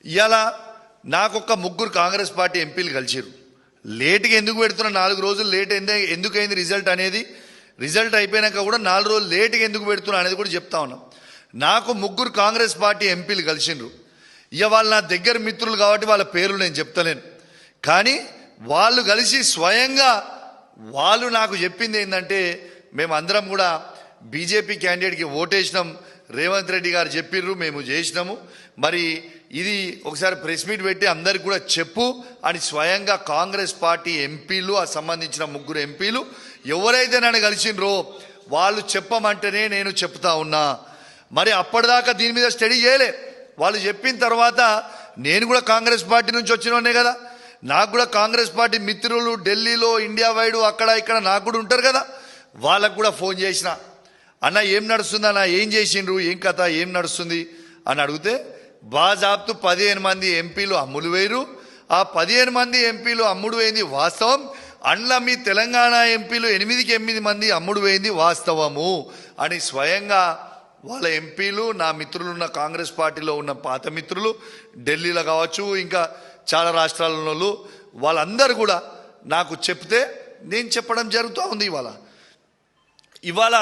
ఇవాళ నాకొక్క ముగ్గురు కాంగ్రెస్ పార్టీ ఎంపీలు కలిసిరు. లేట్గా ఎందుకు పెడుతున్నా, 4 రోజులు లేట్ ఎందుకు అయింది రిజల్ట్ అనేది, రిజల్ట్ అయిపోయినాక కూడా 4 రోజులు లేట్గా ఎందుకు పెడుతున్నా అనేది కూడా చెప్తా ఉన్నాం. నాకు ముగ్గురు కాంగ్రెస్ పార్టీ ఎంపీలు కలిసిండ్రు. ఇక వాళ్ళు నా దగ్గర మిత్రులు కాబట్టి వాళ్ళ పేర్లు నేను చెప్తలేను, కానీ వాళ్ళు కలిసి స్వయంగా వాళ్ళు నాకు చెప్పింది ఏంటంటే, మేమందరం కూడా బీజేపీ క్యాండిడేట్కి ఓటేసినాం, రేవంత్ రెడ్డి గారు చెప్పిర్రు, మేము చేసినాము, మరి ఇది ఒకసారి ప్రెస్ మీట్ పెట్టి అందరికి కూడా చెప్పు అని స్వయంగా కాంగ్రెస్ పార్టీ ఎంపీలు, ఆ సంబంధించిన ముగ్గురు ఎంపీలు ఎవరైతే నన్ను కలిసిండ్రో వాళ్ళు చెప్పమంటేనే నేను చెప్తా ఉన్నా. మరి అప్పటిదాకా దీని మీద స్టడీ చేయలే. వాళ్ళు చెప్పిన తర్వాత నేను కూడా కాంగ్రెస్ పార్టీ నుంచి వచ్చినోనే కదా, నాకు కూడా కాంగ్రెస్ పార్టీ మిత్రులు ఢిల్లీలో, ఇండియా వైడ్ అక్కడ ఇక్కడ నాకు కూడా ఉంటారు కదా, వాళ్ళకు కూడా ఫోన్ చేసిన, అన్న ఏం నడుస్తుంది అన్న, ఏం చేసిండ్రు, ఏం కథ, ఏం నడుస్తుంది అని అడిగితే బాజాబ్తు 15 మంది ఎంపీలు అమ్ముడు వేయరు, ఆ 15 మంది ఎంపీలు అమ్ముడు వేయింది వాస్తవం, అండ్ల మీ తెలంగాణ ఎంపీలు 8కి 8 మంది అమ్ముడు వేయింది వాస్తవము అని స్వయంగా వాళ్ళ ఎంపీలు, నా మిత్రులున్న కాంగ్రెస్ పార్టీలో ఉన్న పాత మిత్రులు ఢిల్లీలో కావచ్చు, ఇంకా చాలా రాష్ట్రాలలో వాళ్ళందరూ కూడా నాకు చెప్తే నేను చెప్పడం జరుగుతూ ఉంది. ఇవాళ